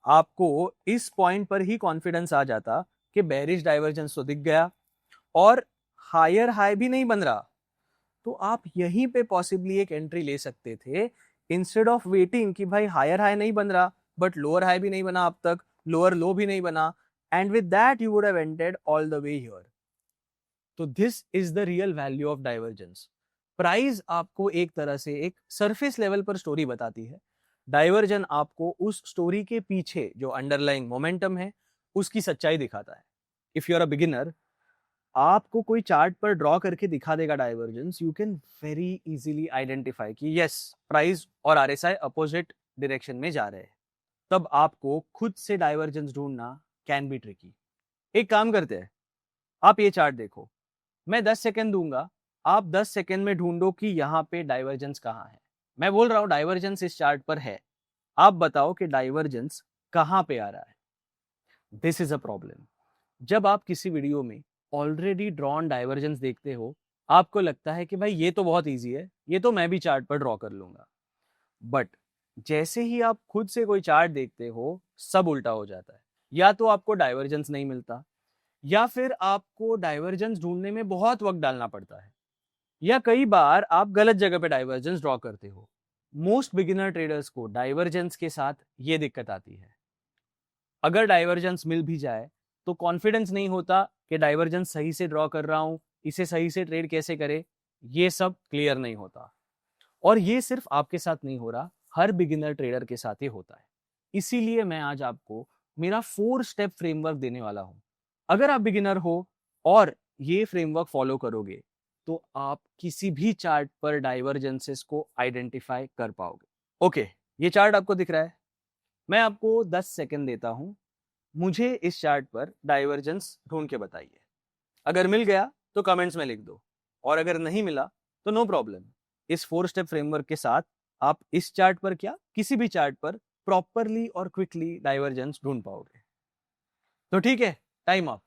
आपको इस पॉइंट पर ही कॉन्फिडेंस आ जाता कि बेरिश डाइवर्जेंस तो दिख गया और हायर हाई भी नहीं बन रहा, तो आप यहीं पे पॉसिबली एक एंट्री ले सकते थे, इंस्टेड ऑफ वेटिंग कि भाई हायर हाई नहीं बन रहा बट लोअर हाई भी नहीं बना अब तक, लोअर लो भी नहीं बना, and with that you would have entered all the way here. तो this is the real value of divergence. Price आपको एक तरह से एक सरफेस लेवल पर स्टोरी बताती है, डाइवर्जन आपको उस स्टोरी के पीछे जो अंडरलाइंग मोमेंटम है उसकी सच्चाई दिखाता है। If you are a beginner, आपको कोई चार्ट पर ड्रॉ करके दिखा देगा divergence, you can very easily identify कि यस, प्राइस और आरएसआई अपोजिट डायरेक्शन में जा रहे हैं। तब आपको खुद से डाइवर्जेंस ढूंढना कैन बी ट्रिकी। एक काम करते हैं, आप ये चार्ट देखो, मैं 10 सेकंड दूंगा, आप 10 सेकंड में ढूंढो कि यहाँ पे डाइवर्जेंस कहाँ है। मैं बोल रहा हूँ डाइवर्जेंस इस चार्ट पर है, आप बताओ कि डाइवर्जेंस कहाँ पे आ रहा है। This is a problem. जब आप किसी वीडियो में ऑलरेडी ड्रॉन डाइवर्जेंस देखते हो, आपको लगता है कि भाई ये तो बहुत ईजी है, ये तो मैं भी चार्ट पर ड्रॉ कर लूंगा। बट जैसे ही आप खुद से कोई चार्ट देखते हो, सब उल्टा हो जाता है। या तो आपको डाइवर्जेंस नहीं मिलता, या फिर आपको डाइवर्जेंस ढूंढने में बहुत वक्त डालना पड़ता है, या कई बार आप गलत जगह पे डाइवर्जेंस ड्रॉ करते हो। मोस्ट बिगिनर ट्रेडर्स को डाइवर्जेंस के साथ ये दिक्कत आती है। अगर डाइवर्जेंस मिल भी जाए तो कॉन्फिडेंस नहीं होता कि डाइवर्जेंस सही से ड्रॉ कर रहा हूं, इसे सही से ट्रेड कैसे करे, ये सब क्लियर नहीं होता। और ये सिर्फ आपके साथ नहीं हो रहा, हर बिगिनर ट्रेडर के साथ ही होता है। इसीलिए मैं आज आपको मेरा 4 स्टेप फ्रेमवर्क देने वाला हूं। अगर आप बिगिनर हो और ये फ्रेमवर्क फॉलो करोगे तो आप किसी भी चार्ट पर डाइवर्जेंसेस को आइडेंटिफाई कर पाओगे। ओके, ये चार्ट आपको दिख रहा है, मैं आपको 10 सेकंड देता हूं, मुझे इस चार्ट पर डाइवर्जेंस ढूंढ के बताइए। अगर मिल गया तो कमेंट्स में लिख दो, और अगर नहीं मिला तो नो प्रॉब्लम। इस 4 स्टेप फ्रेमवर्क के साथ आप इस चार्ट पर क्या, किसी भी चार्ट पर प्रॉपरली और क्विकली डाइवर्जेंस ढूंढ पाओगे। तो ठीक है, टाइम अप।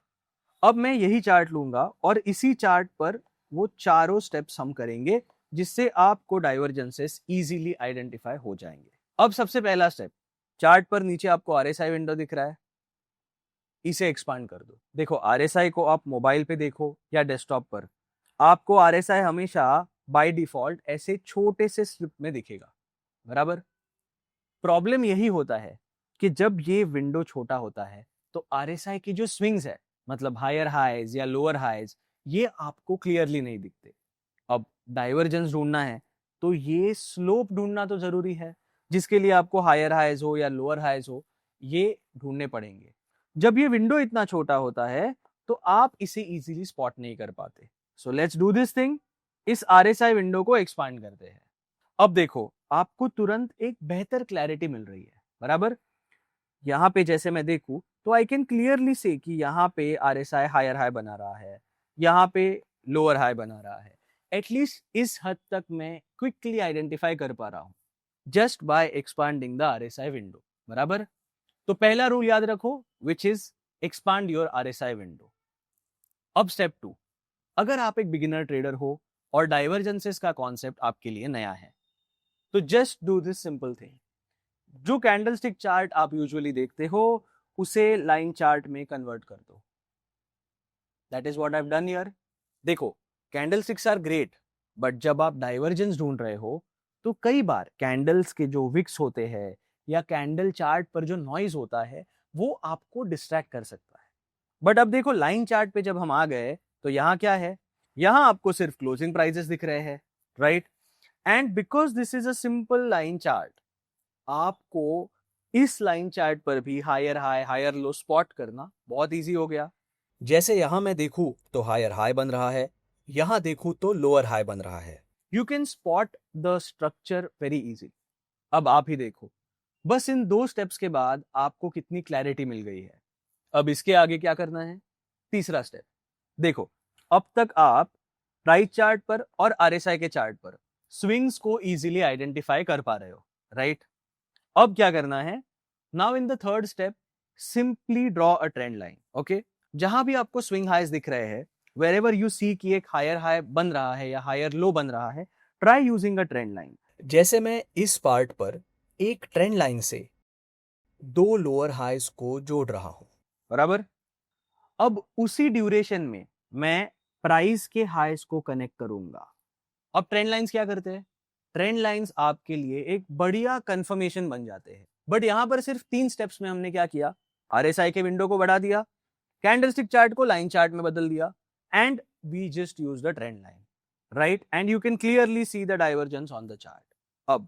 अब मैं यही चार्ट लूंगा और इसी चार्ट पर वो चारों स्टेप्स हम करेंगे, जिससे आपको डाइवर्जेंसेस इजीली आइडेंटिफाई हो जाएंगे। अब सबसे पहला स्टेप, चार्ट पर नीचे आपको आरएसआई विंडो दिख रहा है, इसे एक्सपांड कर दो। देखो, आरएसआई को आप मोबाइल पे देखो या डेस्कटॉप पर, आपको आरएसआई हमेशा बाय डिफॉल्ट ऐसे छोटे से स्लिप में दिखेगा, बराबर। प्रॉब्लम यही होता है कि जब ये विंडो छोटा होता है तो आरएसआई की जो स्विंग्स है, मतलब हायर हाइज या लोअर हाइज, ये आपको क्लियरली नहीं दिखते। अब डाइवर्जेंस ढूंढना है तो ये स्लोप ढूंढना तो जरूरी है, जिसके लिए आपको हायर हाइज हो या लोअर हाइज हो, ये ढूंढने पड़ेंगे। जब ये विंडो इतना छोटा होता है तो आप इसे इजीली स्पॉट नहीं कर पाते। So let's do this thing, इस आरएसआई विंडो को एक्सपांड करते हैं। अब देखो, आपको तुरंत एक बेहतर क्लैरिटी मिल रही है, बराबर। यहाँ पे जैसे मैं देखूं तो आई कैन क्लियरली से कि यहाँ पे आरएसआई हायर हाई बना रहा है, यहाँ पे लोअर हाई बना रहा है। एटलीस्ट इस हद तक मैं क्विकली आइडेंटिफाई कर पा रहा हूँ just by expanding the RSI window, बराबर। तो पहला रूल याद रखो, which is expand your RSI window. अब स्टेप 2, अगर आप एक बिगिनर ट्रेडर हो और डाइवर्जेंसेस का कॉन्सेप्ट आपके लिए नया है, तो just do this simple thing. जो कैंडलस्टिक चार्ट आप यूजुअली देखते हो उसे लाइन चार्ट में कन्वर्ट कर दो। That is what I have done here. देखो, कैंडलस्टिक्स आर ग्रेट, बट जब आप डाइवर्जेंस ढूंढ रहे हो तो कई बार कैंडल्स के जो विक्स होते हैं या कैंडल चार्ट पर जो नॉइज होता है वो आपको डिस्ट्रैक्ट कर सकता है। बट अब देखो, लाइन चार्ट पे जब हम आ गए तो यहाँ क्या है, यहाँ आपको सिर्फ क्लोजिंग प्राइसेस दिख रहे हैं, right. And because this is a simple line chart, आपको इस लाइन चार्ट पर भी higher high higher low spot करना बहुत इजी हो गया। जैसे यहां मैं देखूं तो हायर हाई बन रहा है, यहां देखूं तो लोअर हाई बन रहा है। You can spot the structure very easy. अब आप ही देखो, बस इन 2 स्टेप्स के बाद आपको कितनी क्लैरिटी मिल गई है। अब इसके आगे क्या करना है, तीसरा स्टेप। देखो, अब तक आप प्राइस चार्ट पर और आरएसआई के चार्ट पर स्विंग्स को इजीली आइडेंटिफाई कर पा रहे हो, राइट। अब क्या करना है, now in the third step, simply draw a trend line. Okay, जहां भी आपको स्विंग हाइज दिख रहे हैं, वेरेवर यू सी कि एक हायर हाई बन रहा है या हायर लो बन रहा है, try using a trend line. जैसे मैं इस पार्ट पर एक ट्रेंड लाइन से 2 लोअर हाइज को जोड़ रहा हूं, बराबर। अब उसी ड्यूरेशन में मैं प्राइस के हाइज को कनेक्ट करूंगा। अब ट्रेंड लाइंस क्या करते हैं, ट्रेंड लाइंस आपके लिए एक बढ़िया कंफर्मेशन बन जाते हैं। बट यहां पर सिर्फ 3 स्टेप्स में हमने क्या किया, आरएसआई के विंडो को बढ़ा दिया, कैंडलस्टिक चार्ट को लाइन चार्ट में बदल दिया, and we just use the trend line, right. And you can clearly see the divergence on the chart. अब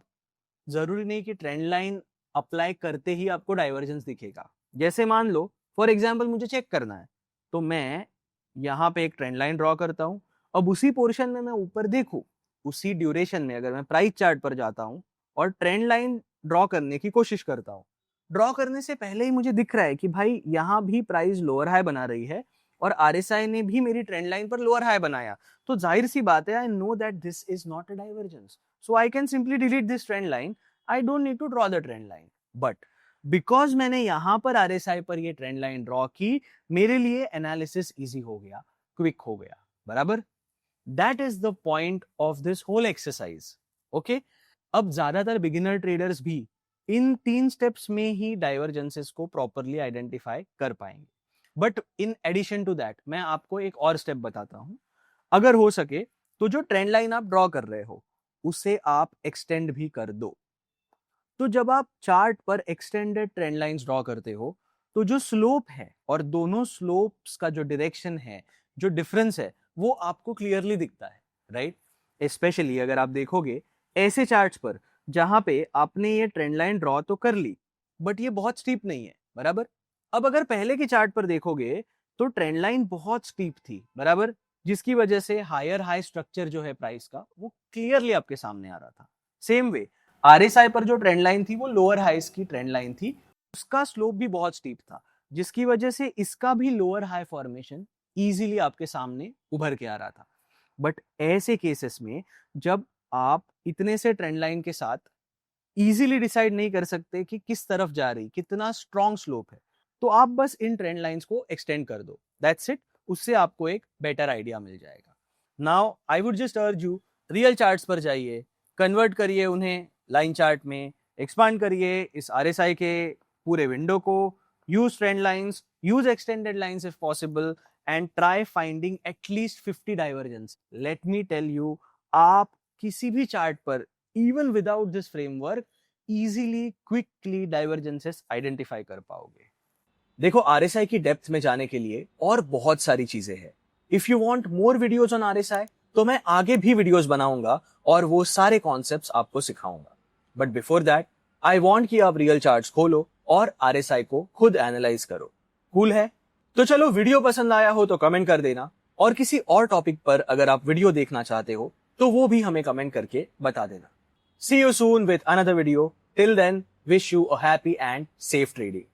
जरूरी नहीं कि ट्रेंड लाइन अप्लाई करते ही आपको डाइवर्जेंस दिखेगा। जैसे मान लो फॉर एग्जाम्पल मुझे चेक करना है, तो मैं यहाँ पे एक ट्रेंड लाइन ड्रॉ करता हूं। अब उसी पोर्शन में मैं ऊपर देखूं, उसी ड्यूरेशन में अगर मैं प्राइस चार्ट पर जाता हूं और ट्रेंड लाइन ड्रॉ करने की कोशिश करता हूं, ड्रॉ करने से पहले ही मुझे दिख रहा है कि भाई यहाँ भी प्राइस लोअर हाई बना रही है और आरएसआई ने भी मेरी ट्रेंड लाइन पर लोअर हाई बनाया, तो जाहिर सी बात है I know that this is not a divergence, so I can simply delete this trend line, I don't need to draw the trend line. But because मैंने यहां पर आरएसआई पर ये ट्रेंड लाइन ड्रॉ की, मेरे लिए एनालिसिस इजी हो गया, क्विक हो गया, बराबर। That is the point of this whole exercise. Okay, अब ज्यादातर बिगिनर ट्रेडर्स भी इन 3 स्टेप्स में ही डाइवर्जेंसेस को प्रॉपरली आइडेंटिफाई कर पाएंगे। But in addition to that मैं आपको एक और स्टेप बताता हूं। अगर हो सके तो जो ट्रेंड लाइन आप ड्रॉ कर रहे हो उसे आप एक्सटेंड भी कर दो। तो जब आप चार्ट पर एक्सटेंडेड ट्रेंड लाइंस ड्रॉ करते हो तो जो स्लोप है और दोनों स्लोप्स का जो डायरेक्शन है, जो डिफरेंस है, वो आपको क्लियरली दिखता है, राइट। स्पेशली अगर आप देखोगे ऐसे चार्ट्स पर जहां पे आपने ये ट्रेंड लाइन ड्रॉ तो कर ली बट ये बहुत स्टीप नहीं है, बराबर। अब अगर पहले के चार्ट पर देखोगे तो ट्रेंड लाइन बहुत स्टीप थी, बराबर, जिसकी वजह से हायर हाई स्ट्रक्चर जो है प्राइस का वो क्लियरली आपके सामने आ रहा था। सेम वे आरएसआई पर जो ट्रेंड लाइन थी वो लोअर हाइस की ट्रेंड लाइन थी, उसका स्लोप भी बहुत स्टीप था, जिसकी वजह से इसका भी लोअर हाई फॉर्मेशन इजीली आपके सामने उभर के आ रहा था। बट ऐसे केसेस में जब आप इतने से ट्रेंड लाइन के साथ इजीली डिसाइड नहीं कर सकते कि किस तरफ जा रही, कितना स्ट्रॉन्ग स्लोप है, तो आप बस इन ट्रेंड लाइंस को एक्सटेंड कर दो, दैट्स इट। उससे आपको एक बेटर आइडिया मिल जाएगा। Now I would just urge you, real charts पर जाइए, कन्वर्ट करिए उन्हें लाइन चार्ट में, एक्सपांड करिए इस आरएसआई के पूरे विंडो को, use trend lines, use extended lines if possible, and try finding at least 50 divergence. Let me tell you, आप किसी भी चार्ट पर even without this framework easily quickly divergences identify कर पाओगे। देखो, आरएसआई की डेप्थ में जाने के लिए और बहुत सारी चीजें हैं। If you want more videos on RSI तो मैं आगे भी वीडियोस बनाऊंगा और वो सारे कॉन्सेप्ट्स आपको सिखाऊंगा। But before that I want कि आप रियल चार्ट्स खोलो और आरएसआई को खुद एनालाइज करो। कूल है? तो चलो, वीडियो पसंद आया हो तो कमेंट कर देना, और किसी और टॉपिक पर अगर आप वीडियो देखना चाहते हो तो वो भी हमें कमेंट करके बता देना। See you soon with another video. Till then, wish you a happy and safe trading.